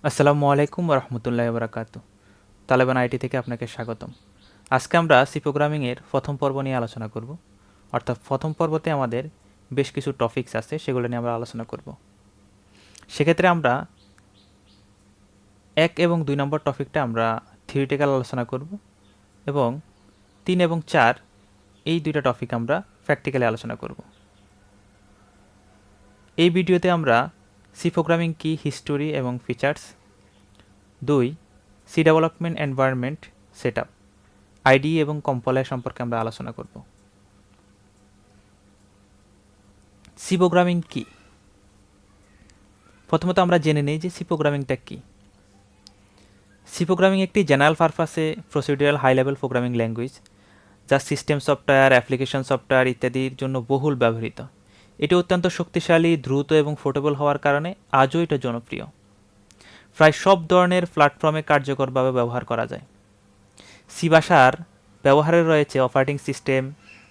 আসসালামু আলাইকুম রহমতুল্লাহ বরাকাত। তালেবান আইটি থেকে আপনাকে স্বাগতম। আজকে আমরা সি প্রোগ্রামিংয়ের প্রথম পর্ব নিয়ে আলোচনা করব। অর্থাৎ প্রথম পর্বতে আমাদের বেশ কিছু টপিকস আছে, সেগুলো নিয়ে আমরা আলোচনা করব। সেক্ষেত্রে আমরা 1 এবং 2 নম্বর টপিকটা আমরা থিওরিটিক্যাল আলোচনা করব এবং 3 এবং 4 এই দুইটা টপিক আমরা প্র্যাকটিক্যালি আলোচনা করব। এই ভিডিওতে আমরা সি প্রোগ্রামিং কি, হিস্টোরি এবং features, 2 C development environment setup, IDE এবং কম্পাইলার সম্পর্কে আমরা আলোচনা করব। সি প্রোগ্রামিং কি? প্রথমত আমরা জেনে নিই যে সি প্রোগ্রামিংটা কি। সি প্রোগ্রামিং একটি জেনারেল পারপাসে procedural high level programming language, যা সিস্টেম সফটওয়্যার, অ্যাপ্লিকেশন সফটওয়্যার ইত্যাদির জন্য বহুল ব্যবহৃত। এটি অত্যন্ত শক্তিশালী, দ্রুত এবং পোর্টেবল হওয়ার কারণে আজও এটা জনপ্রিয়। প্রায় সব ধরনের প্ল্যাটফর্মে কার্যকরভাবে ব্যবহার করা যায়। সি ভাষার ব্যবহারে রয়েছে অপারেটিং সিস্টেম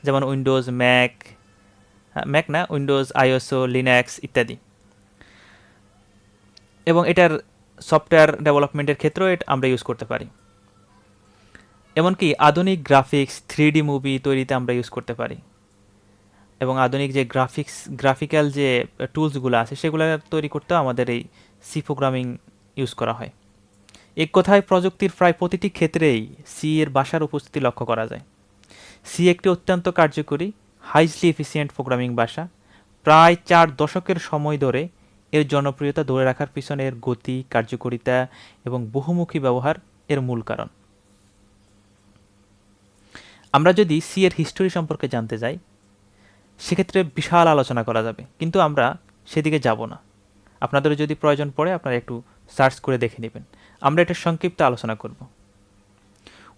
যেমন উইন্ডোজ, উইন্ডোজ, আইওএসও, লিনাক্স ইত্যাদি। এবং এটার সফটওয়্যার ডেভেলপমেন্টের ক্ষেত্রেও আমরা ইউজ করতে পারি। এমনকি আধুনিক গ্রাফিক্স, 3D মুভি তৈরিতে আমরা ইউজ করতে পারি। এবং আধুনিক যে গ্রাফিক্যাল যে টুলসগুলো আছে সেগুলো তৈরি করতেও আমাদের এই সি প্রোগ্রামিং ইউজ করা হয়। এক কথায় প্রযুক্তির প্রায় প্রতিটি ক্ষেত্রেই সি এর ভাষার উপস্থিতি লক্ষ্য করা যায়। সি একটি অত্যন্ত কার্যকরী, হাইলি এফিসিয়েন্ট প্রোগ্রামিং ভাষা। প্রায় 4 দশকের সময় ধরে এর জনপ্রিয়তা ধরে রাখার পিছনে এর গতি, কার্যকারিতা এবং বহুমুখী ব্যবহার এর মূল কারণ। আমরা যদি সি এর হিস্টোরি সম্পর্কে জানতে যাই, সেক্ষেত্রে বিশাল আলোচনা করা যাবে, কিন্তু আমরা সেদিকে যাব না। আপনাদের যদি প্রয়োজন পড়ে আপনারা একটু সার্চ করে দেখে নেবেন। আমরা এটা সংক্ষিপ্ত আলোচনা করব।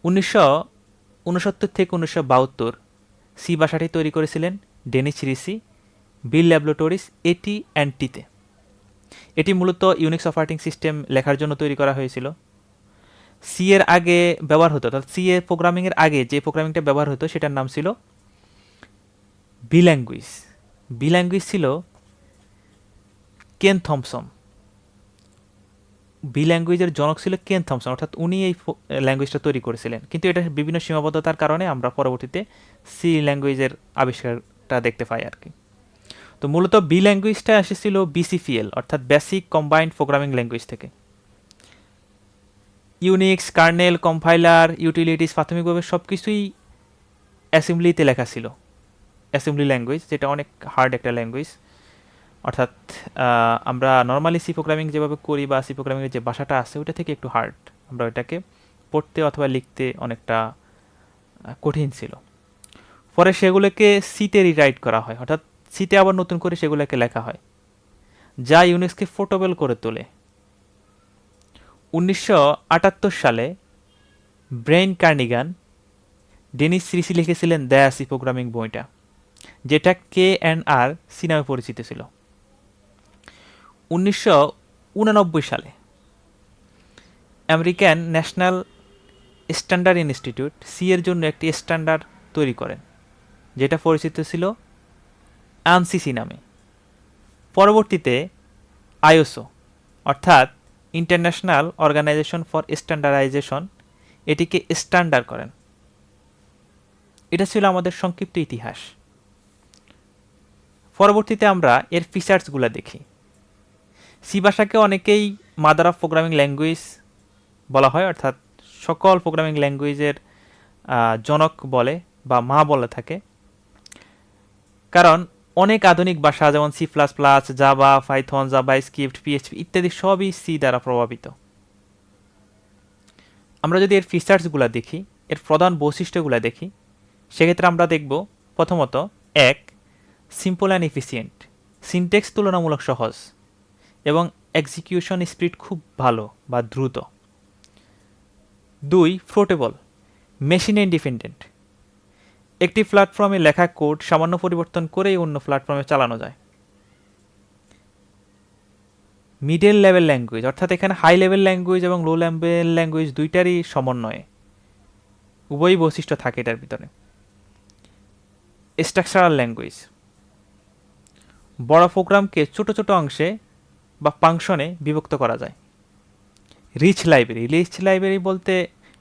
1969 থেকে 1972 সি ভাষাটি তৈরি করেছিলেন ডেনিস রিসি, বিল ল্যাবরেটরিজ এটি অ্যান্ড টিতে। এটি মূলত ইউনিক্স অপারেটিং সিস্টেম লেখার জন্য তৈরি করা হয়েছিল। সি এর আগে ব্যবহার হতো, অর্থাৎ সি এ প্রোগ্রামিংয়ের আগে যে প্রোগ্রামিংটা ব্যবহার হতো সেটার নাম ছিল বি ল্যাঙ্গুয়েজ। বি ল্যাঙ্গুয়েজ ছিল কেন থমসন। বি ল্যাঙ্গুয়েজের জনক ছিল কেন থমসন, অর্থাৎ উনি এই ল্যাঙ্গুয়েজটা তৈরি করেছিলেন। কিন্তু এটা বিভিন্ন সীমাবদ্ধতার কারণে আমরা পরবর্তীতে সি ল্যাঙ্গুয়েজের আবিষ্কারটা দেখতে পাই আর কি। তো মূলত বি ল্যাঙ্গুয়েজটা এসেছিল বিসিপিএল, অর্থাৎ বেসিক কম্বাইন্ড প্রোগ্রামিং ল্যাঙ্গুয়েজ থেকে। ইউনিক্স, কার্নেল, কম্পাইলার, ইউটিলিটিস প্রাথমিকভাবে সব কিছুই অ্যাসেম্বলিতে লেখা ছিল। অ্যাসেম্বলি ল্যাঙ্গুয়েজ, যেটা অনেক হার্ড একটা ল্যাঙ্গুয়েজ। অর্থাৎ আমরা নর্মালি সি প্রোগ্রামিং যেভাবে করি বা সি প্রোগ্রামিংয়ের যে ভাষাটা আছে ওটা থেকে একটু হার্ড। আমরা ওইটাকে পড়তে অথবা লিখতে অনেকটা কঠিন ছিল। পরে সেগুলোকে সিতে রিরাইট করা হয়, অর্থাৎ সিতে আবার নতুন করে সেগুলোকে লেখা হয়, যা ইউনিক্সকে পোর্টেবল করে তোলে। 1978 সালে ব্রেইন কার্নিগান ডেনিস রিসি লিখেছিলেন দ্য সি প্রোগ্রামিং বইটা, যেটা KNR সি নামে পরিচিত ছিল। 1989 সালে American National Standard Institute C এর জন্য একটি স্ট্যান্ডার্ড তৈরি করেন, যেটা পরিচিত ছিল ANSI নামে। পরবর্তীতে আইএসও, অর্থাৎ ইন্টারন্যাশনাল অর্গানাইজেশন ফর স্ট্যান্ডার্ডাইজেশন, এটিকে স্ট্যান্ডার্ড করেন। এটা ছিল আমাদের সংক্ষিপ্ত ইতিহাস। পরবর্তীতে আমরা এর ফিচার্সগুলো দেখি। সি ভাষাকে অনেকেই মাদার অফ প্রোগ্রামিং ল্যাঙ্গুয়েজ বলা হয়, অর্থাৎ সকল প্রোগ্রামিং ল্যাঙ্গুয়েজের জনক বলে বা মা বলে থাকে। কারণ অনেক আধুনিক ভাষা যেমন C++, Java, Python, JavaScript, PHP ইত্যাদি সবই সি দ্বারা প্রভাবিত। আমরা যদি এর ফিচার্সগুলো দেখি, এর প্রধান বৈশিষ্ট্যগুলো দেখি, সেক্ষেত্রে আমরা দেখব প্রথমত 1, সিম্পল অ্যান্ড এফিসিয়েন্ট, সিনটেক্স তুলনামূলক সহজ এবং এক্সিকিউশন স্পিড খুব ভালো বা দ্রুত। 2, পোর্টেবল, মেশিন ইন্ডিপেন্ডেন্ট, একটি প্ল্যাটফর্মে লেখা কোড সামান্য পরিবর্তন করেই অন্য প্ল্যাটফর্মে চালানো যায়। মিডল লেভেল ল্যাঙ্গুয়েজ, অর্থাৎ এখানে হাই লেভেল ল্যাঙ্গুয়েজ এবং লো লেভেল ল্যাঙ্গুয়েজ দুইটারই সমন্বয়ে উভয়ই বৈশিষ্ট্য থাকে এটার ভিতরে। স্ট্রাকচারাল ল্যাঙ্গুয়েজ, বড় প্রোগ্রামকে ছোট ছোট অংশে বা ফাংশনে বিভক্ত করা যায়। রিচ লাইব্রেরি বলতে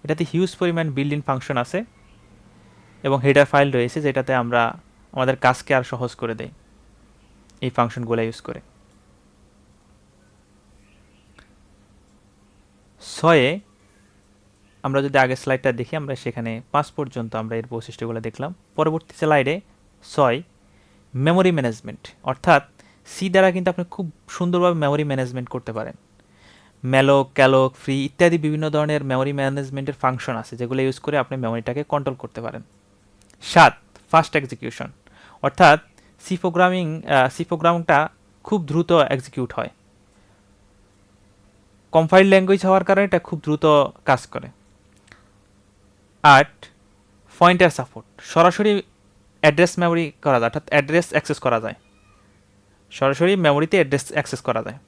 এটাতে হিউজ পরিমাণ বিল্ড ইন ফাংশন আছে এবং হেডার ফাইল রয়েছে, যেটাতে আমরা আমাদের কাজকে আর সহজ করে দেয় এই ফাংশনগুলো ইউজ করে। 6 আমরা যদি আগের স্লাইডটা দেখি, আমরা সেখানে 5 পর্যন্ত আমরা এর বৈশিষ্ট্যগুলো দেখলাম। পরবর্তী স্লাইডে 6 মেমোরি ম্যানেজমেন্ট, অর্থাৎ সি দ্বারা কিন্তু আপনি খুব সুন্দরভাবে মেমোরি ম্যানেজমেন্ট করতে পারেন। ম্যালোক, ক্যালোক, ফ্রি ইত্যাদি বিভিন্ন ধরনের মেমোরি ম্যানেজমেন্টের ফাংশন আছে, যেগুলো ইউজ করে আপনি মেমোরিটাকে কন্ট্রোল করতে পারেন। 7 ফাস্ট এক্সিকিউশন, অর্থাৎ সি প্রোগ্রামটা খুব দ্রুত এক্সিকিউট হয়। কম্পাইল্ড ল্যাঙ্গুয়েজ হওয়ার কারণে এটা খুব দ্রুত কাজ করে। 8 পয়েন্টার সাপোর্ট, সরাসরি অ্যাড্রেস মেমোরি করা যায়, অর্থাৎ অ্যাড্রেস অ্যাক্সেস করা যায়, সরাসরি মেমোরিতে অ্যাড্রেস অ্যাক্সেস করা যায়।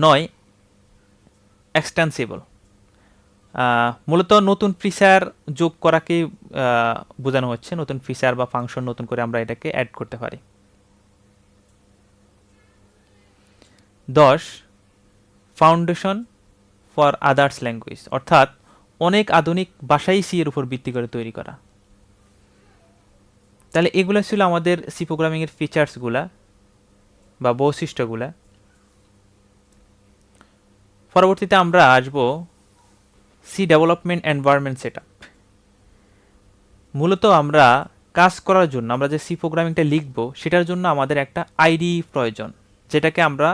9 এক্সটেন্সিবল, মূলত নতুন ফিচার যোগ করাকে বোঝানো হচ্ছে, নতুন ফিচার বা ফাংশন নতুন করে আমরা এটাকে অ্যাড করতে পারি। 10 ফাউন্ডেশন ফর আদার্স ল্যাঙ্গুয়েজ, অর্থাৎ অনেক আধুনিক ভাষাই সি এর উপর ভিত্তি করে তৈরি করা। তাহলে এগুলো ছিল আমাদের সি প্রোগ্রামিংয়ের ফিচার্সগুলা বা বৈশিষ্ট্যগুলা। পরবর্তীতে আমরা আসব সি ডেভেলপমেন্ট এনভায়রনমেন্ট সেটআপ। মূলত আমরা কাজ করার জন্য আমরা যে সি প্রোগ্রামিংটা লিখব সেটার জন্য আমাদের একটা আইডি প্রয়োজন, যেটাকে আমরা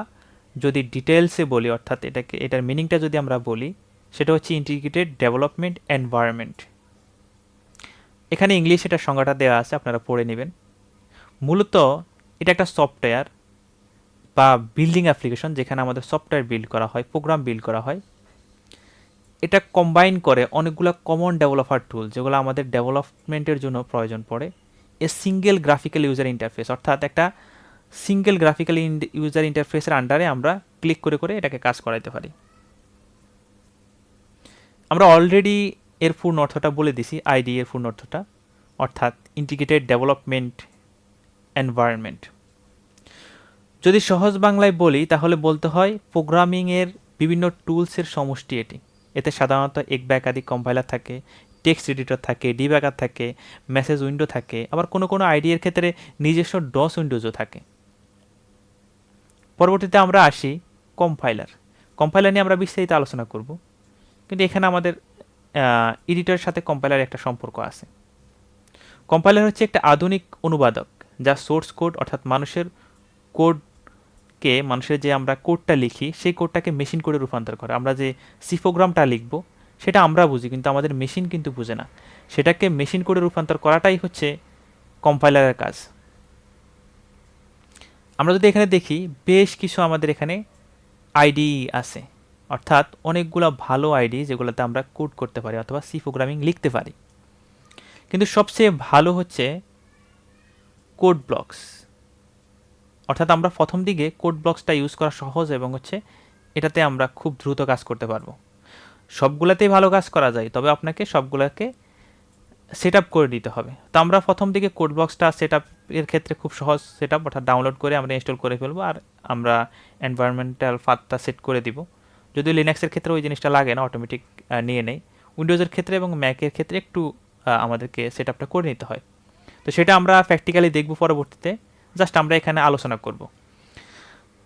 যদি ডিটেলসে বলি, অর্থাৎ এটার মিনিংটা যদি আমরা বলি, সেটা হচ্ছে ইন্টিগ্রেটেড ডেভেলপমেন্ট এনভায়রনমেন্ট। এখানে ইংলিশ এটার সংজ্ঞাটা দেওয়া আছে, আপনারা পড়ে নেবেন। মূলত এটা একটা সফটওয়্যার বা বিল্ডিং অ্যাপ্লিকেশন, যেখানে আমাদের সফটওয়্যার বিল্ড করা হয়, প্রোগ্রাম বিল্ড করা হয়। এটা কম্বাইন করে অনেকগুলো কমন ডেভেলপার টুল, যেগুলো আমাদের ডেভেলপমেন্টের জন্য প্রয়োজন পড়ে। A single graphical user interface, অর্থাৎ একটা সিঙ্গেল গ্রাফিক্যাল ইউজার ইন্টারফেসের আন্ডারে আমরা ক্লিক করে করে এটাকে কাজ করাইতে পারি। আমরা অলরেডি এর পূর্ণ অর্থটা বলে দিছি, আইডি এর পূর্ণ অর্থটা, অর্থাৎ ইন্টিগ্রেটেড ডেভেলপমেন্ট এনভায়রনমেন্ট। যদি সহজ বাংলায় বলি তাহলে বলতে হয় প্রোগ্রামিংয়ের বিভিন্ন টুলসের সমষ্টি এটি। এতে সাধারণত এক বা একাধিক কম্পাইলার থাকে, টেক্সট এডিটর থাকে, ডিবাগার থাকে, মেসেজ উইন্ডো থাকে, আবার কোনো কোনো আইডি এর ক্ষেত্রে নিজস্ব ডস উইন্ডোজও থাকে। পরবর্তীতে আমরা আসি কম্পাইলার। কম্পাইলার নিয়ে আমরা বিস্তারিত আলোচনা করব, কিন্তু এখানে আমাদের এডিটরের সাথে কম্পাইলার একটা সম্পর্ক আছে। কম্পাইলার হচ্ছে একটা আধুনিক অনুবাদক, যা সোর্স কোড, অর্থাৎ মানুষের যে আমরা কোডটা লিখি সেই কোডটাকে মেশিন কোডে রূপান্তর করে। আমরা যে সি প্রোগ্রামটা লিখব সেটা আমরা বুঝি, কিন্তু আমাদের মেশিন কিন্তু বুঝে না। সেটাকে মেশিন কোডে রূপান্তর করাটাই হচ্ছে কম্পাইলারের কাজ। আমরা যদি এখানে দেখি, বেশ কিছু আমাদের এখানে আইডি আছে, অর্থাৎ অনেকগুলো ভালো আইডি যেগুলোতে আমরা কোড করতে পারি অথবা সি প্রোগ্রামিং লিখতে পারি। কিন্তু সবচেয়ে ভালো হচ্ছে কোড ব্লকস, অর্থাৎ আমরা প্রথম দিকে কোড ব্লকসটা ইউজ করা সহজ এবং হচ্ছে এটাতে আমরা খুব দ্রুত কাজ করতে পারবো। সবগুলোতেই ভালো কাজ করা যায়, তবে আপনাকে সবগুলোকে সেট আপ করে দিতে হবে। তো আমরা প্রথম দিকে কোড ব্লকসটা সেট এর ক্ষেত্রে খুব সহজ সেট আপ, অর্থাৎ ডাউনলোড করে আমরা ইনস্টল করে ফেলবো, আর আমরা এনভায়রনমেন্টাল পাথটা সেট করে দিব। যদিও লিনাক্সের ক্ষেত্রে ওই জিনিসটা লাগে না, অটোমেটিক নিয়ে নেই। উইন্ডোজের ক্ষেত্রে এবং ম্যাকের ক্ষেত্রে একটু আমাদেরকে সেট আপটা করে নিতে হয়। তো সেটা আমরা প্র্যাকটিক্যালি দেখব পরবর্তীতে, জাস্ট আমরা এখানে আলোচনা করব।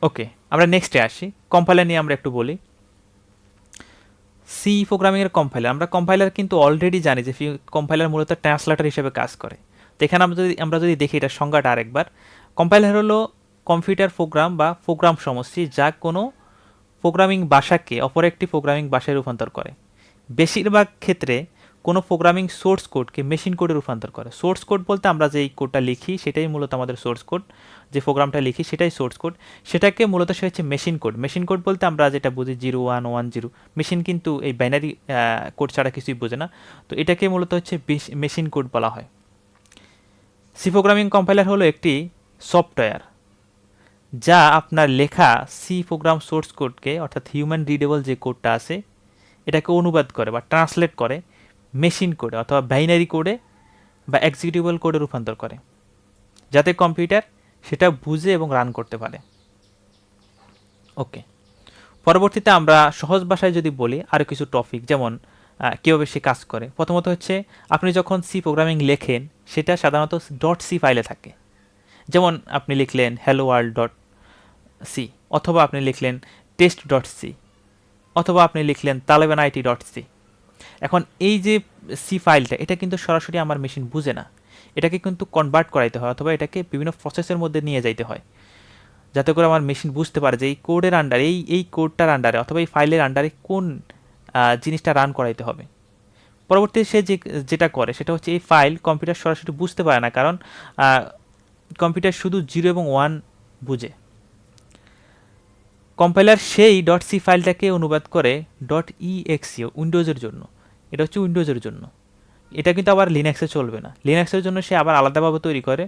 ওকে, আমরা নেক্সটে আসি। কম্পাইলার নিয়ে আমরা একটু বলি। সি প্রোগ্রামিংয়ের কম্পাইলার, আমরা কম্পাইলার কিন্তু অলরেডি জানি যে কম্পাইলার মূলত ট্রান্সলেটর হিসেবে কাজ করে। তো এখানে আমরা যদি দেখি এটার সংজ্ঞাটা আরেকবার, কম্পাইলার হলো কম্পিউটার প্রোগ্রাম বা প্রোগ্রাম সমষ্টি, যা কোনো প্রোগ্রামিং ভাষাকে অপর একটি প্রোগ্রামিং ভাষায় রূপান্তর করে। বেশিরভাগ ক্ষেত্রে কোনো প্রোগ্রামিং সোর্স কোডকে মেশিন কোডে রূপান্তর করে। সোর্স কোড বলতে আমরা যে এই কোডটা লিখি সেটাই মূলত আমাদের সোর্স কোড, যে প্রোগ্রামটা লিখি সেটাই সোর্স কোড, সেটাকে মূলত সে হচ্ছে মেশিন কোড। মেশিন কোড বলতে আমরা যেটা বুঝি 0 1 1 0, মেশিন কিন্তু এই বাইনারি কোড ছাড়া কিছুই বোঝে না। তো এটাকে মূলত হচ্ছে মেশিন কোড বলা হয়। সি প্রোগ্রামিং কম্পাইলার হলো একটি সফটওয়্যার যা আপনার লেখা সি প্রোগ্রাম সোর্স কোডকে, অর্থাৎ হিউম্যান রিডেবল যে কোডটা আছে, এটাকে অনুবাদ করে বা ট্রান্সলেট করে মেশিন কোডে অথবা বাইনারি কোডে বা এক্সিকিউটেবল কোডে রূপান্তর করে, যাতে কম্পিউটার সেটা বুঝে এবং রান করতে পারে। ওকে, পরবর্তীতে আমরা সহজ ভাষায় যদি বলি আরও কিছু টপিক, যেমন কীভাবে সে কাজ করে। প্রথমত হচ্ছে আপনি যখন সি প্রোগ্রামিং লেখেন সেটা সাধারণত ডট সি ফাইলে থাকে। যেমন আপনি লিখলেন হ্যালো ওয়ার্ল্ড ডট সি, অথবা আপনি লিখলেন টেস্ট ডট সি, অথবা আপনি লিখলেন তালেবান আইটি ডট সি। এখন এই যে সি ফাইলটা, এটা কিন্তু সরাসরি আমার মেশিন বুঝে না, এটাকে কিন্তু কনভার্ট করাইতে হয়, অথবা এটাকে বিভিন্ন প্রসেসের মধ্যে নিয়ে যাইতে হয়, যাতে করে আমার মেশিন বুঝতে পারে যে এই কোডের আন্ডারে, এই কোডটার আন্ডারে অথবা এই ফাইলের আন্ডারে কোন জিনিসটা রান করাইতে হবে। পরবর্তীতে সে যেটা করে সেটা হচ্ছে এই ফাইল কম্পিউটার সরাসরি বুঝতে পারে না, কারণ কম্পিউটার শুধু 0 এবং 1 বুঝে। কম্পাইলার সেই ডট সি ফাইলটাকে অনুবাদ করে ডট ইএক্সি উইন্ডোজের জন্য, এটা হচ্ছে উইন্ডোজের জন্য। এটা কিন্তু আবার লিনাক্সে চলবে না, লিনাক্সের জন্য সে আবার আলাদাভাবে তৈরি করে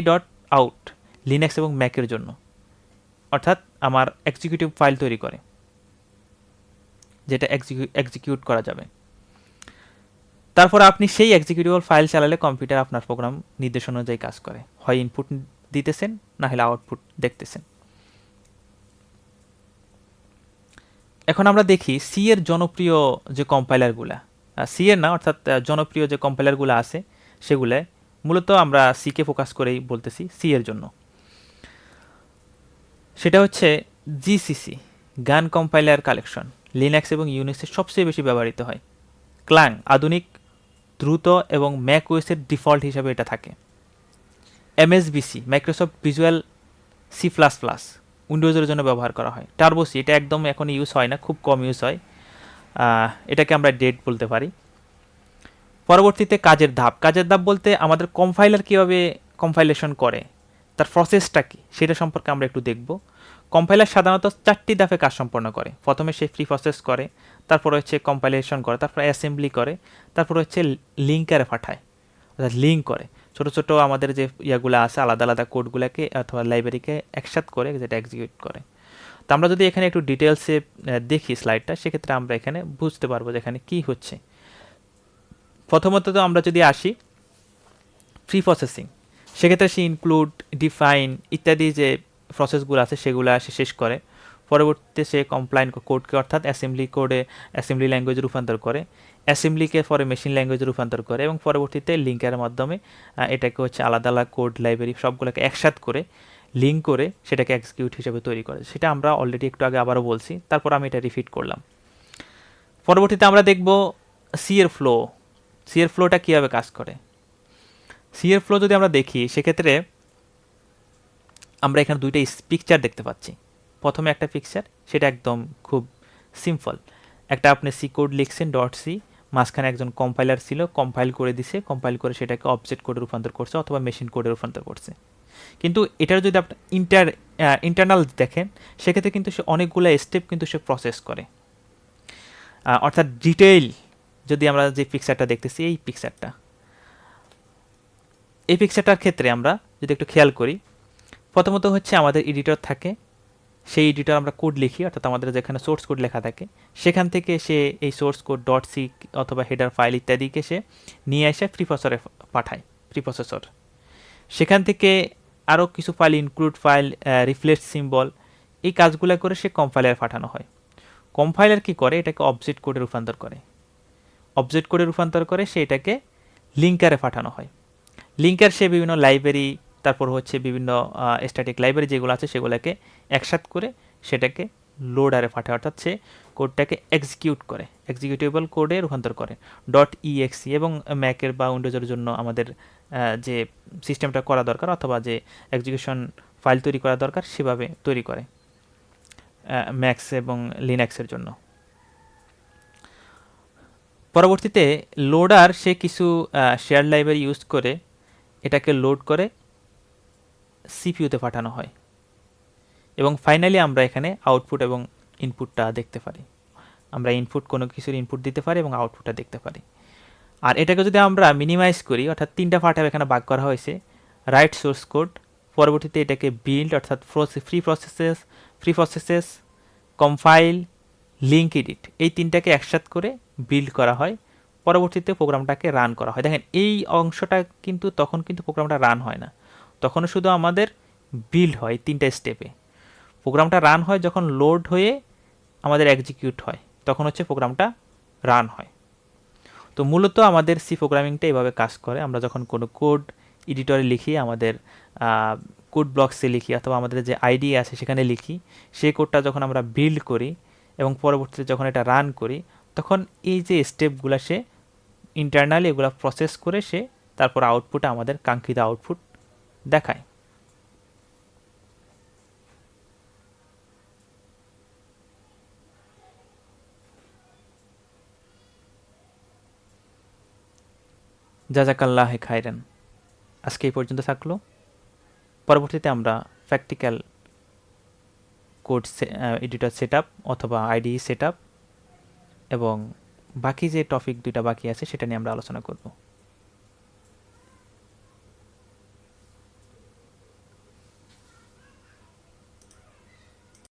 ./a.out লিনাক্স এবং ম্যাকের জন্য, অর্থাৎ আমার এক্সিকিউটিভ ফাইল তৈরি করে যেটা এক্সিকিউট করা যাবে। তারপর আপনি সেই এক্সিকিউটেবল ফাইল চালালে কম্পিউটার আপনার প্রোগ্রাম নির্দেশনা অনুযায়ী কাজ করে, হয় ইনপুট দিতেছেন না হলে আউটপুট দেখতেছেন। এখন আমরা দেখি সি এর জনপ্রিয় যে কম্পাইলারগুলা, সি এর না অর্থাৎ জনপ্রিয় যে কম্পাইলারগুলো আছে সেগুলায় মূলত আমরা সিকে ফোকাস করেই বলতেছি সি এর জন্য। সেটা হচ্ছে জিসিসি, গান কম্পাইলার কালেকশন, লিনাক্স এবং ইউনিক্সের সবচেয়ে বেশি ব্যবহৃত হয়। ক্লাং, আধুনিক, দ্রুত এবং ম্যাক ওএসের ডিফল্ট হিসাবে এটা থাকে। MSVC, Microsoft visual C plus plus, উইন্ডোজের জন্য ব্যবহার করা হয়। টার্বোসি, এটা একদম এখন ইউজ হয় না, খুব কম ইউজ হয়, এটাকে আমরা ডেট বলতে পারি। পরবর্তীতে কাজের ধাপ বলতে আমাদের কম্পাইলার কীভাবে কম্পাইলেশন করে, তার প্রসেসটা কী সেটা সম্পর্কে আমরা একটু দেখব। কম্পাইলার সাধারণত 4টি ধাপে কাজ সম্পন্ন করে। প্রথমে সে প্রি প্রসেস করে, তারপর হচ্ছে কম্পাইলেশন করে, তারপর অ্যাসেম্বলি করে, তারপর হচ্ছে লিঙ্কারে পাঠায়, অর্থাৎ লিঙ্ক করে। ছোটো ছোটো আমাদের যে ইয়াগুলো আছে আলাদা আলাদা কোডগুলোকে অথবা লাইব্রেরিকে একসাথে করে যেটা এক্সিকিউট করে। তো আমরা যদি এখানে একটু ডিটেলসে দেখি স্লাইডটা, সেক্ষেত্রে আমরা এখানে বুঝতে পারবো যে এখানে কী হচ্ছে। প্রথমত তো আমরা যদি আসি প্রি প্রসেসিং, সেক্ষেত্রে সে ইনক্লুড, ডিফাইন ইত্যাদি যে প্রসেসগুলো আছে সেগুলো সে শেষ করে। পরবর্তীতে সে কমপ্লাইন কোডকে অর্থাৎ অ্যাসেম্বলি কোডে অ্যাসেম্বলি ল্যাঙ্গুয়েজে রূপান্তর করে, অ্যাসেম্বলিকে পরে মেশিন ল্যাঙ্গুয়েজে রূপান্তর করে, এবং পরবর্তীতে লিঙ্কের মাধ্যমে এটাকে হচ্ছে আলাদা আলাদা কোড লাইব্রেরি সবগুলোকে একসাথে করে লিঙ্ক করে সেটাকে এক্সিকিউট হিসেবে তৈরি করে। সেটা আমরা অলরেডি একটু আগে আবারও বলছি, তারপর আমি এটা রিপিট করলাম। পরবর্তীতে আমরা দেখব সি এর ফ্লো, সি এর ফ্লোটা কীভাবে কাজ করে। সি এর ফ্লো যদি আমরা দেখি সেক্ষেত্রে আমরা এখানে দুইটা পিকচার দেখতে পাচ্ছি। প্রথমে একটা পিকচার, সেটা একদম খুব সিম্পল, একটা আপনি সি কোড লিখছেন ডট সি, মাঝখানে একজন কম্পাইলার ছিল, কম্পাইল করে দিছে, কম্পাইল করে সেটাকে অবজেক্ট কোডে রূপান্তর করছে অথবা মেশিন কোডে রূপান্তর করছে। কিন্তু এটার যদি আপনি ইন্টারনাল দেখেন সেক্ষেত্রে কিন্তু সে অনেকগুলো স্টেপ কিন্তু সে প্রসেস করে, অর্থাৎ ডিটেইল। যদি আমরা যে পিকচারটা দেখতেছি এই পিকচারটার ক্ষেত্রে আমরা যদি একটু খেয়াল করি, প্রথমত হচ্ছে আমাদের এডিটর থাকে, সেই এডিটর আমরা কোড লিখি, অর্থাৎ আমাদের যেখানে সোর্স কোড লেখা থাকে সেখান থেকে সে এই সোর্স কোড ডট সি অথবা হেডার ফাইল ইত্যাদিকে সে নিয়ে এসে প্রিপ্রসেসরে পাঠায়, প্রিপ্রসেসর। সেখান থেকে আরও কিছু file, include file, reflect symbol, এই কাজগুলো করে সে কম্পাইলার পাঠানো হয়। কম্পাইলার কি করে, এটাকে অবজেক্ট কোডে রূপান্তর করে, অবজেক্ট কোডে রূপান্তর করে সে এটাকে লিঙ্কারে পাঠানো হয়। লিঙ্কার সে বিভিন্ন লাইব্রেরি, তারপর হচ্ছে বিভিন্ন স্ট্যাটিক লাইব্রেরি যেগুলো আছে সেগুলোকে একসাথে করে সেটাকে লোডারে পাঠায়, অর্থাৎ সে কোডটাকে এক্সিকিউট করে, এক্সিকিউটেবল কোডে রূপান্তর করে ডট ইএক্সি। এবং ম্যাকের বা উইন্ডোজের জন্য আমাদের যে সিস্টেমটা করা দরকার অথবা যে এক্সিকিউশন ফাইল তৈরি করা দরকার সেভাবে তৈরি করে ম্যাক্স এবং লিনাক্সের জন্য। পরবর্তীতে লোডার সে কিছু শেয়ার লাইব্রেরি ইউজ করে এটাকে লোড করে সিপিইউতে পাঠানো হয়, এবং ফাইনালি আমরা এখানে আউটপুট এবং ইনপুটটা দেখতে পারি। আমরা ইনপুট কোনো কিছুর ইনপুট দিতে পারি এবং আউটপুটটা দেখতে পারি। আর এটাকে যদি আমরা মিনিমাইজ করি, অর্থাৎ 3টা পার্টে এখানে ভাগ করা হয়েছে, রাইট সোর্স কোড, পরবর্তীতে এটাকে বিল্ড অর্থাৎ free processes, compile, link edit, এই 3টাকে একসাথে করে বিল্ড করা হয়, পরবর্তীতে প্রোগ্রামটাকে রান করা হয়। দেখেন এই অংশটা কিন্তু তখন কিন্তু প্রোগ্রামটা রান হয় না, তখন শুধু আমাদের বিল্ড হয় 3টা স্টেপে। প্রোগ্রামটা রান হয় যখন লোড হয়ে আমাদের এক্সিকিউট হয়, তখন হচ্ছে প্রোগ্রামটা রান হয়। তো মূলত আমাদের সি প্রোগ্রামিংটা এভাবে কাজ করে। আমরা যখন কোনো কোড এডিটরে লিখি, আমাদের কোড ব্লকসে লিখি, অথবা আমাদের যে আইডি আছে সেখানে লিখি, সেই কোডটা যখন আমরা বিল্ড করি এবং পরবর্তীতে যখন এটা রান করি, তখন এই যে স্টেপগুলো সে ইন্টারনালি এগুলো প্রসেস করে সে তারপর আউটপুটে আমাদের কাঙ্ক্ষিত আউটপুট দেখায়। জাজাকাল্লাহ খাইরান। আজকে এই পর্যন্ত থাকলো। পরবর্তীতে আমরা প্র্যাকটিক্যাল কোড এডিটর সেট অথবা আইডিই সেট এবং বাকি যে টপিক দুইটা বাকি আছে সেটা নিয়ে আমরা আলোচনা করব।